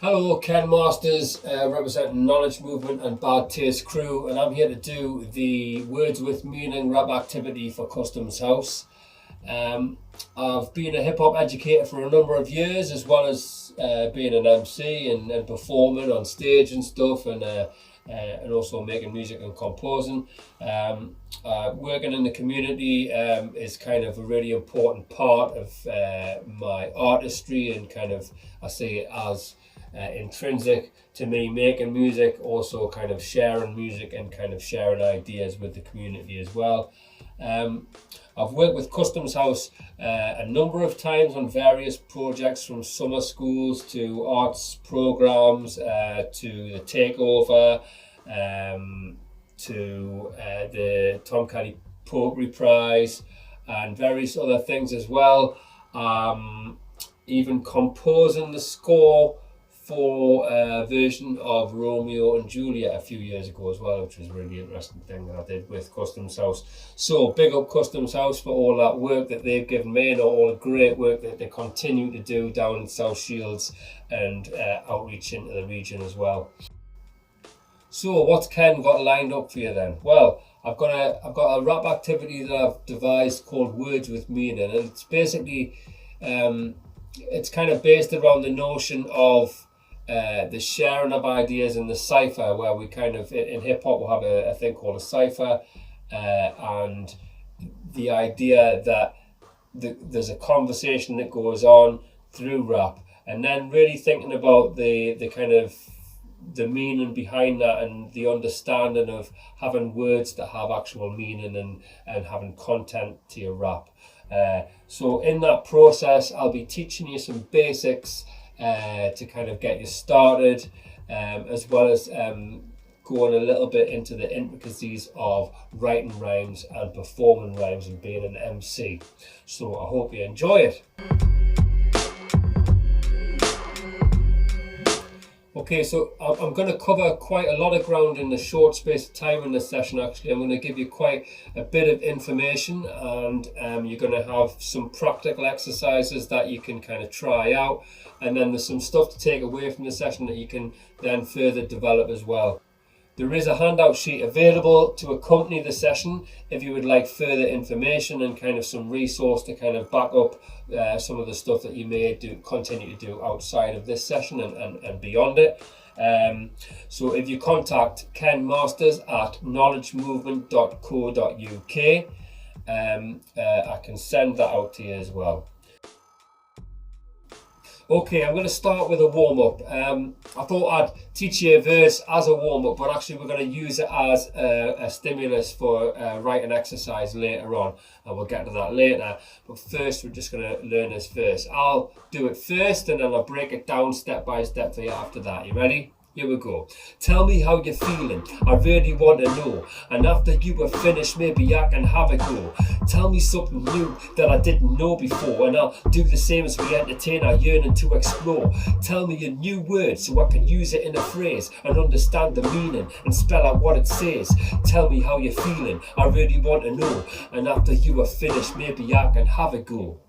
Hello, Ken Masters, representing Knowledge Movement and Bad Taste Crew, and I'm here to do the Words with Meaning rap activity for Customs House. I've been a hip hop educator for a number of years, as well as being an MC and performing on stage and stuff, and also making music and composing. Working in the community is kind of a really important part of my artistry, and kind of I see it as intrinsic to me making music, also kind of sharing music and kind of sharing ideas with the community as well. I've worked with Customs House a number of times on various projects, from summer schools to arts programs to the takeover, to the Tom Kelly Poetry Prize and various other things as well. Even composing the score for a version of Romeo and Juliet a few years ago as well, which was a really interesting thing that I did with Customs House. So big up Customs House for all that work that they've given me, and all the great work that they continue to do down in South Shields and outreach into the region as well. So what's Ken got lined up for you then? Well, I've got a rap activity that I've devised called Words with Meaning, and it's basically it's kind of based around the notion of the sharing of ideas in the cipher, where we kind of, in hip hop, we'll have a thing called a cipher, and the idea that there's a conversation that goes on through rap, and then really thinking about the kind of the meaning behind that, and the understanding of having words that have actual meaning, and having content to your rap. So in that process, I'll be teaching you some basics to kind of get you started, as well as going a little bit into the intricacies of writing rhymes and performing rhymes and being an MC. So I hope you enjoy it. Okay, so I'm going to cover quite a lot of ground in the short space of time in this session. Actually, I'm going to give you quite a bit of information, and you're going to have some practical exercises that you can kind of try out, and then there's some stuff to take away from the session that you can then further develop as well. There is a handout sheet available to accompany the session if you would like further information and kind of some resource to kind of back up some of the stuff that you may continue to do outside of this session and beyond it. So if you contact Ken Masters at knowledgemovement.co.uk, I can send that out to you as well. Okay, I'm going to start with a warm-up. I thought I'd teach you a verse as a warm-up, but actually we're going to use it as a stimulus for writing exercise later on, and we'll get to that later. But first, we're just going to learn this verse. I'll do it first, and then I'll break it down step by step for you after that. You ready? Here we go. Tell me how you're feeling, I really want to know. And after you are finished, maybe I can have a go. Tell me something new that I didn't know before, and I'll do the same as we entertain our yearning to explore. Tell me a new word so I can use it in a phrase and understand the meaning and spell out what it says. Tell me how you're feeling, I really want to know. And after you are finished, maybe I can have a go.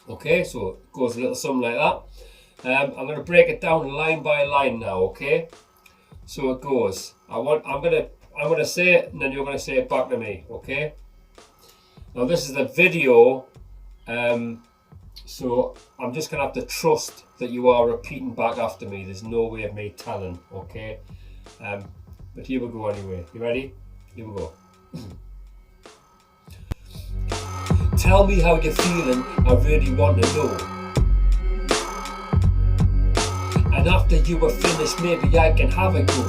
Okay, so it goes a little something like that. I'm going to break it down line by line now. Okay, so it goes. I'm going to say it, and then you're going to say it back to me. Okay. Now this is a video, so I'm just going to have to trust that you are repeating back after me. There's no way of me telling. Okay. But here we go anyway. You ready? Here we go. Tell me how you're feeling, I really want to know. And after you are finished, maybe I can have a go.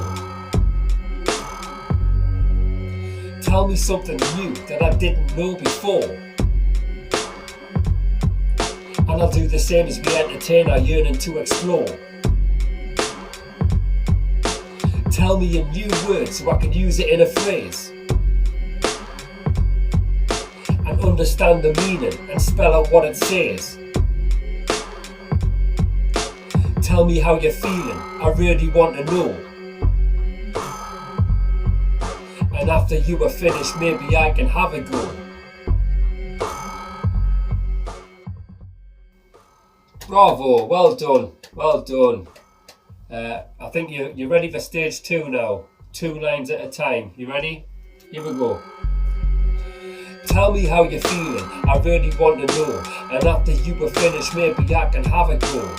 Tell me something new that I didn't know before, and I'll do the same as we entertain our yearning to explore. Tell me a new word so I can use it in a phrase and understand the meaning and spell out what it says. Tell me how you're feeling, I really want to know. And after you are finished, maybe I can have a go. Bravo, well done, well done. I think you're ready for stage 2 now. 2 lines at a time. You ready? Here we go. Tell me how you're feeling, I really want to know. And after you were finished, maybe I can have a go.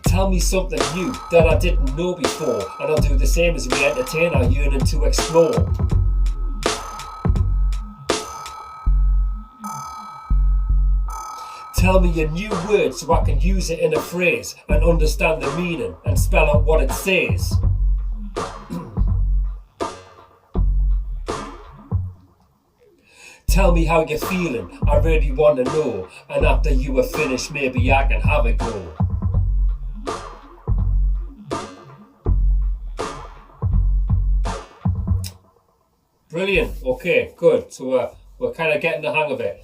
Tell me something new that I didn't know before, and I'll do the same as we entertain our yearning to explore. Tell me a new word so I can use it in a phrase and understand the meaning and spell out what it says. Tell me how you're feeling, I really want to know. And after you are finished, maybe I can have a go. Brilliant. Okay, good. So we're kind of getting the hang of it.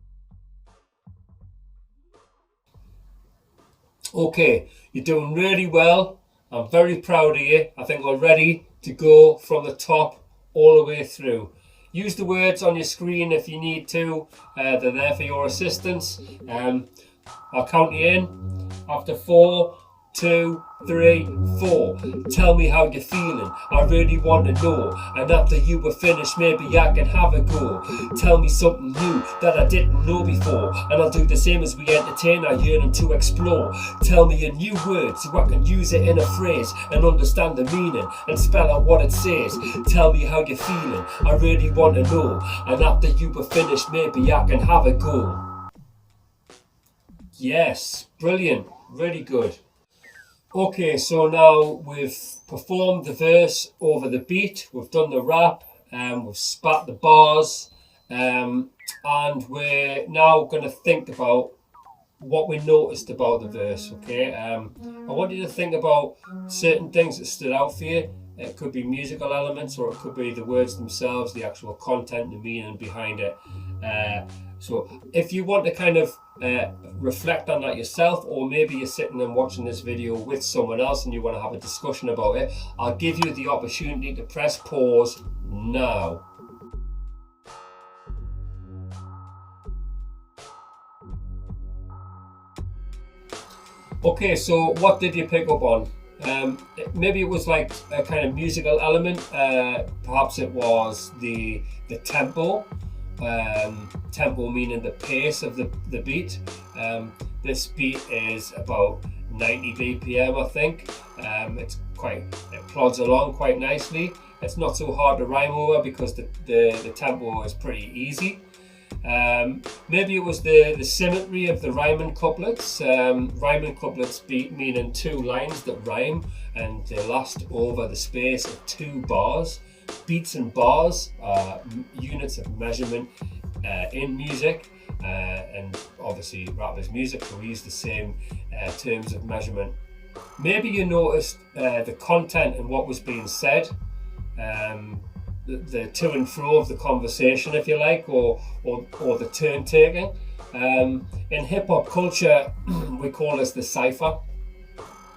Okay, you're doing really well. I'm very proud of you. I think we're ready to go from the top all the way through. Use the words on your screen if you need to. They're there for your assistance. I'll count you in. After 4, 2, 3, 4. Tell me how you're feeling, I really want to know. And after you were finished, maybe I can have a go. Tell me something new that I didn't know before, and I'll do the same as we entertain our yearning to explore. Tell me a new word so I can use it in a phrase and understand the meaning and spell out what it says. Tell me how you're feeling, I really want to know. And after you were finished, maybe I can have a go. Yes, brilliant, really good. Okay, so now we've performed the verse over the beat, we've done the rap, we've spat the bars, and we're now going to think about what we noticed about the verse, okay? I want you to think about certain things that stood out for you. It could be musical elements, or it could be the words themselves, the actual content, the meaning behind it. So if you want to kind of reflect on that yourself, or maybe you're sitting and watching this video with someone else and you want to have a discussion about it, I'll give you the opportunity to press pause now. Okay, so what did you pick up on? Maybe it was like a kind of musical element. Perhaps it was the tempo. Tempo meaning the pace of the beat. This beat is about 90 BPM, I think. It plods along quite nicely. It's not so hard to rhyme over because the tempo is pretty easy. Maybe it was the symmetry of the rhyming couplets. Rhyming couplets meaning 2 lines that rhyme and they last over the space of 2 bars. Beats and bars are units of measurement in music, and obviously rap is music, so we use the same terms of measurement. Maybe you noticed the content and what was being said, the to and fro of the conversation, if you like, or the turn taking. In hip hop culture, we call this the cipher.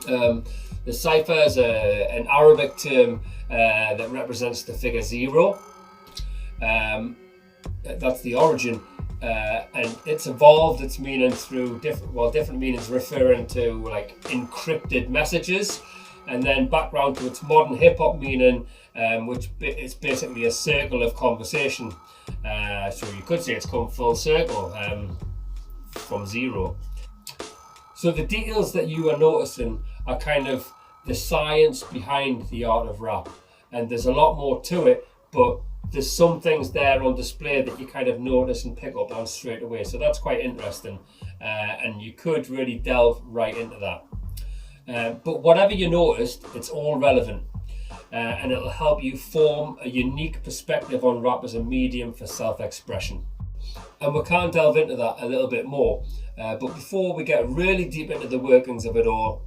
The cipher is an Arabic term that represents the figure 0. That's the origin, and it's evolved its meaning through different meanings referring to like encrypted messages, and then background to its modern hip hop meaning, which is basically a circle of conversation. So you could say it's come full circle from 0. So the details that you are noticing are kind of the science behind the art of rap, and there's a lot more to it, but there's some things there on display that you kind of notice and pick up on straight away. So that's quite interesting, and you could really delve right into that. But whatever you noticed, it's all relevant, and it'll help you form a unique perspective on rap as a medium for self-expression. And we can delve into that a little bit more. But before we get really deep into the workings of it all,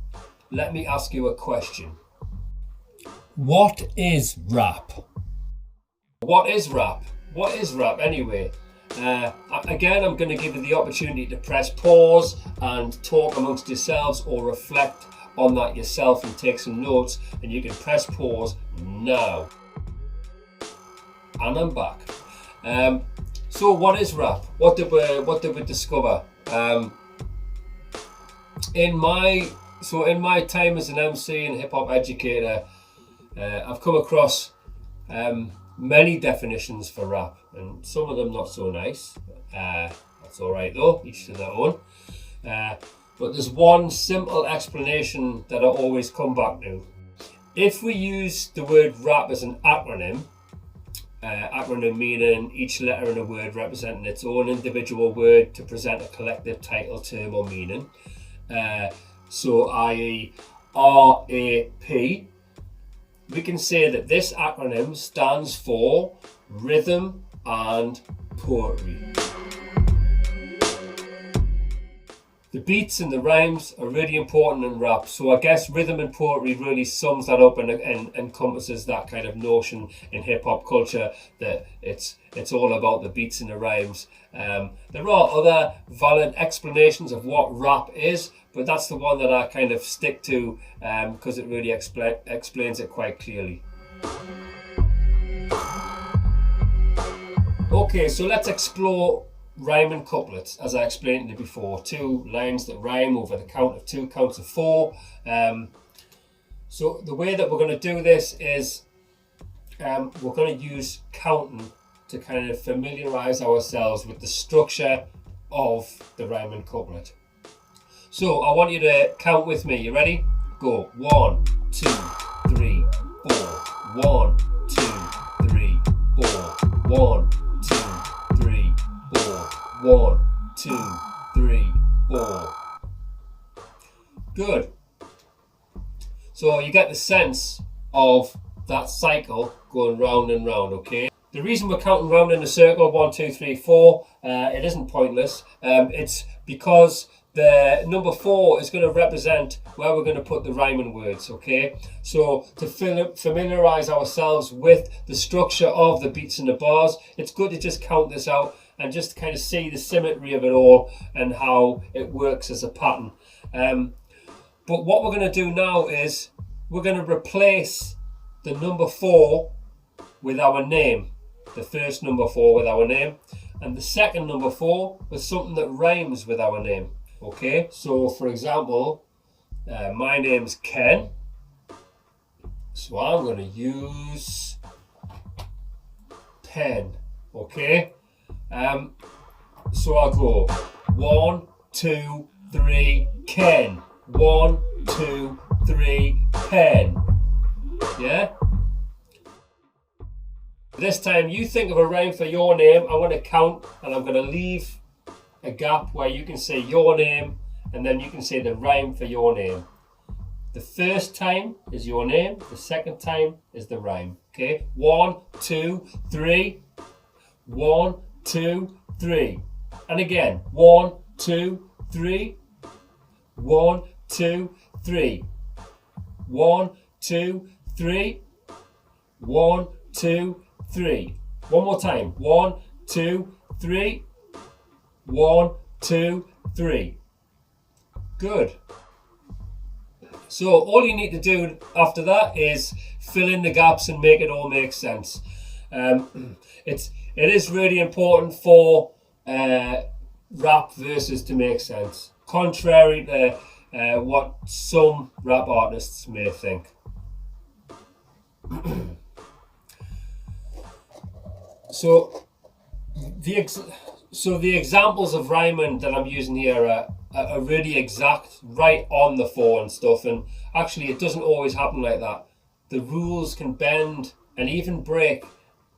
let me ask you a question. What is rap? What is rap? What is rap anyway? Again, I'm going to give you the opportunity to press pause and talk amongst yourselves, or reflect on that yourself and take some notes, and you can press pause now. And I'm back. So what is rap? What did we discover? In my time as an MC and hip hop educator, I've come across many definitions for rap, and some of them not so nice. That's all right though, each to their own. But there's one simple explanation that I always come back to. If we use the word rap as an acronym meaning each letter in a word representing its own individual word to present a collective title, term or meaning, so i.e. RAP, we can say that this acronym stands for rhythm and poetry. The beats and the rhymes are really important in rap, so I guess rhythm and poetry really sums that up and encompasses that kind of notion in hip hop culture that it's all about the beats and the rhymes. There are other valid explanations of what rap is, but that's the one that I kind of stick to because it really explains it quite clearly. Okay, so let's explore rhyming couplets, as I explained to you before. 2 lines that rhyme over the count of 2 counts of 4. So the way that we're going to do this is we're going to use counting to kind of familiarise ourselves with the structure of the rhyming couplet. So I want you to count with me. You ready? Go. 1, 2, 3, 4. 1, 2, 3, 4. 1, 2, 3, 4. 1, 2, 3, 4. Good. So you get the sense of that cycle going round and round, okay? The reason we're counting round in a circle, 1, 2, 3, 4, it isn't pointless. It's because the number 4 is going to represent where we're going to put the rhyming words, okay? So to familiarise ourselves with the structure of the beats and the bars, it's good to just count this out and just kind of see the symmetry of it all and how it works as a pattern. But what we're going to do now is we're going to replace the number 4 with our name. The first number 4 with our name, and the second number 4 with something that rhymes with our name. Okay, so for example, my name's Ken, so I'm going to use pen. Okay, so I'll go 1, 2, 3, Ken. 1, 2, 3, pen. Yeah? This time you think of a rhyme for your name. I'm going to count and I'm going to leave a gap where you can say your name and then you can say the rhyme for your name. The first time is your name, the second time is the rhyme. Okay, 1, 2, 3. 1, 2, 3. And again, 1, 2, 3. 1, 2, 3. 1, 2, 3. 1, 2, 3. One more time. 1, 2, 3. 1, 2, 3. Good. So all you need to do after that is fill in the gaps and make it all make sense. It is really important for rap verses to make sense, contrary to what some rap artists may think. So the examples of rhyming that I'm using here are really exact, right on the 4 and stuff, and actually it doesn't always happen like that. The rules can bend and even break,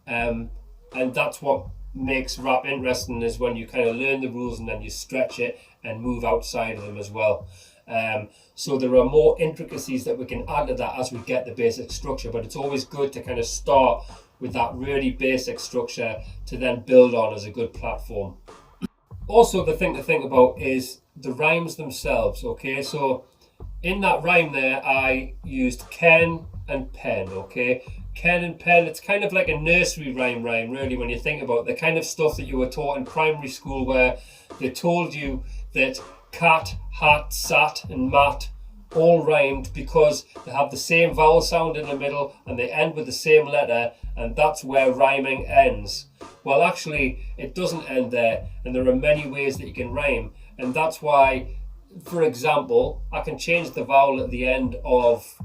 and that's what makes rap interesting, is when you kind of learn the rules and then you stretch it and move outside of them as well. So there are more intricacies that we can add to that as we get the basic structure, but it's always good to kind of start with that really basic structure to then build on as a good platform. Also, the thing to think about is the rhymes themselves, okay? So in that rhyme there, I used Ken and pen, okay? Ken and pen, it's kind of like a nursery rhyme really, when you think about the kind of stuff that you were taught in primary school, where they told you that cat, hat, sat and mat all rhymed because they have the same vowel sound in the middle and they end with the same letter, and that's where rhyming ends. Well, actually, it doesn't end there, and there are many ways that you can rhyme, and that's why, for example, I can change the vowel at the end of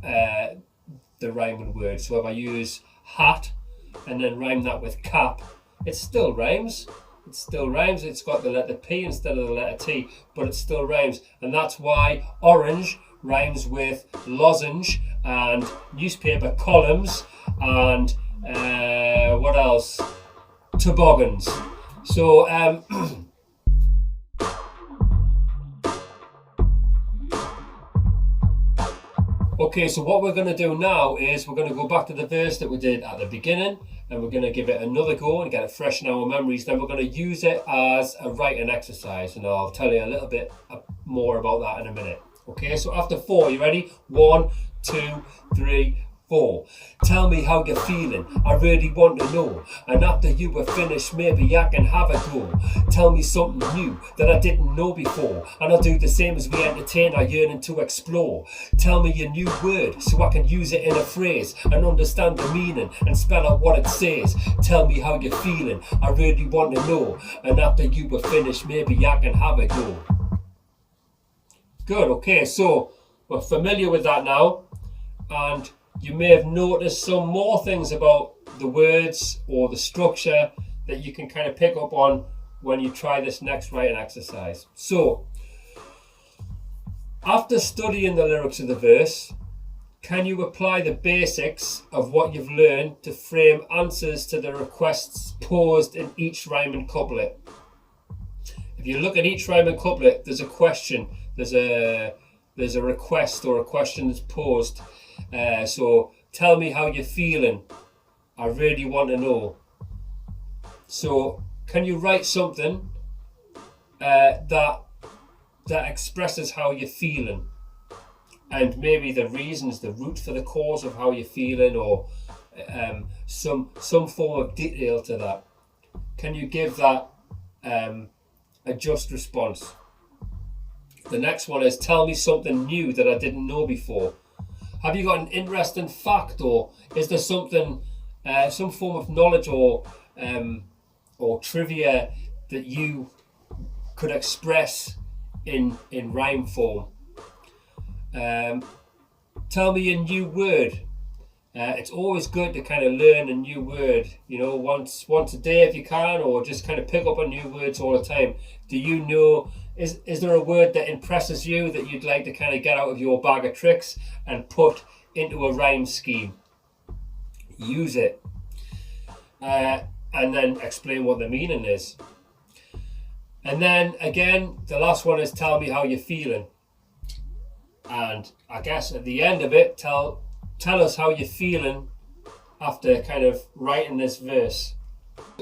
the rhyming word. So if I use hat and then rhyme that with cap, it still rhymes. It still rhymes. It's got the letter P instead of the letter T, but it still rhymes. And that's why orange rhymes with lozenge and newspaper columns and what else? Toboggans. So okay, so what we're going to do now is we're going to go back to the verse that we did at the beginning, and we're going to give it another go and get it fresh in our memories. Then we're going to use it as a writing exercise, and I'll tell you a little bit more about that in a minute. Okay, so after 4, you ready? 1, 2, 3, 4. Tell me how you're feeling, I really want to know. And after you were finished, maybe I can have a go. Tell me something new that I didn't know before, and I'll do the same as we entertain our yearning to explore. Tell me a new word so I can use it in a phrase and understand the meaning and spell out what it says. Tell me how you're feeling, I really want to know. And after you were finished, maybe I can have a go. Good, okay, so we're familiar with that now, and you may have noticed some more things about the words or the structure that you can kind of pick up on when you try this next writing exercise. So, after studying the lyrics of the verse, can you apply the basics of what you've learned to frame answers to the requests posed in each rhyming couplet? If you look at each rhyming couplet, there's a question, there's a request or a question that's posed. So tell me how you're feeling, I really want to know. So can you write something that expresses how you're feeling, and maybe the reasons, the root for the cause of how you're feeling, or some form of detail to that? Can you give that a just response? The next one is, tell me something new that I didn't know before. Have you got an interesting fact, or is there something, some form of knowledge or trivia that you could express in rhyme form? Tell me a new word. It's always good to kind of learn a new word, you know, once a day if you can, or just kind of pick up on new words all the time. Do you know, is there a word that impresses you that you'd like to kind of get out of your bag of tricks and put into a rhyme scheme? Use it. And then explain what the meaning is. And then again, the last one is, tell me how you're feeling. And I guess at the end of it, tell us how you're feeling after kind of writing this verse.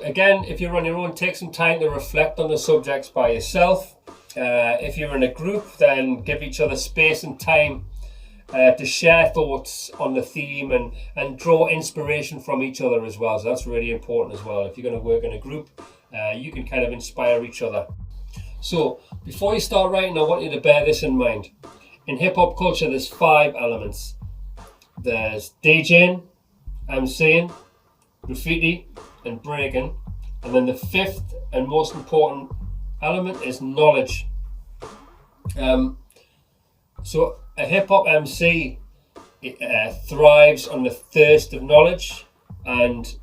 Again, if you're on your own, take some time to reflect on the subjects by yourself. If you're in a group, then give each other space and time to share thoughts on the theme and draw inspiration from each other as well. So that's really important as well. If you're going to work in a group, you can kind of inspire each other. So before you start writing, I want you to bear this in mind. In hip hop culture, there's 5 elements. There's DJing, MCing, graffiti, and breaking. And then the 5th and most important element is knowledge. So a hip hop MC thrives on the thirst of knowledge, and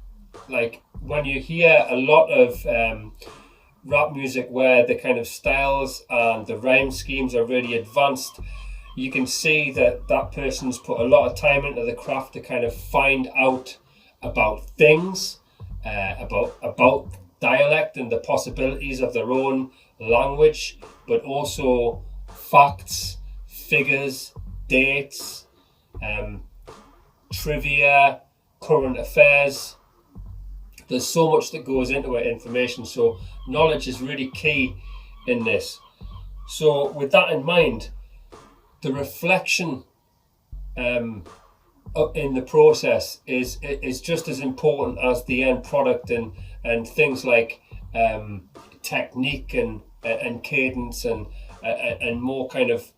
like when you hear a lot of rap music where the kind of styles and the rhyme schemes are really advanced, you can see that that person's put a lot of time into the craft to kind of find out about things, about dialect and the possibilities of their own language, but also facts, figures, dates, trivia, current affairs. There's so much that goes into it, information, so knowledge is really key in this. So with that in mind, the reflection in the process is just as important as the end product, and things like technique and cadence and more kind of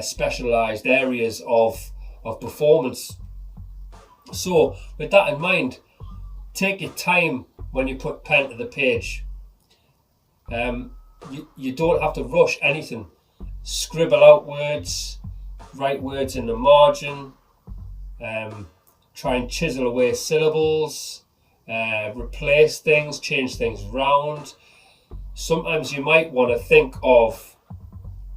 specialised areas of performance. So with that in mind, take your time when you put pen to the page. You don't have to rush anything. Scribble out words, write words in the margin, try and chisel away syllables, replace things, change things round. Sometimes you might want to think of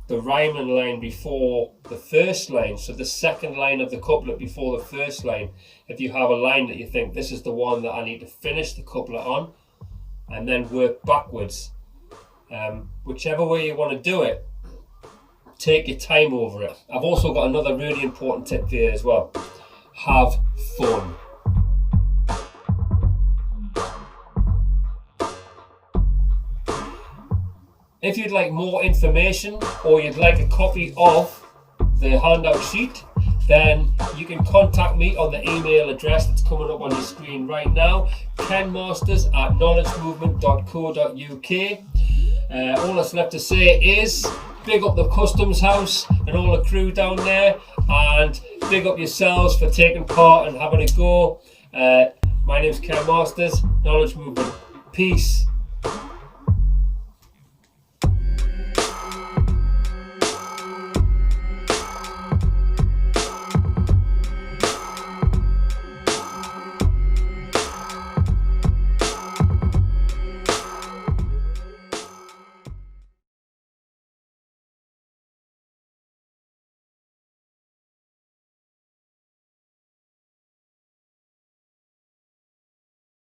the rhyming line before the first line, so the second line of the couplet before the first line. If you have a line that you think this is the one that I need to finish the couplet on, and then work backwards. Whichever way you want to do it, take your time over it. I've also got another really important tip for you as well. Have fun. If you'd like more information or you'd like a copy of the handout sheet, then you can contact me on the email address that's coming up on your screen right now, kenmasters@knowledgemovement.co.uk. All that's left to say is big up the Customs House and all the crew down there, and big up yourselves for taking part and having a go. My name's Ken Masters, Knowledge Movement. Peace.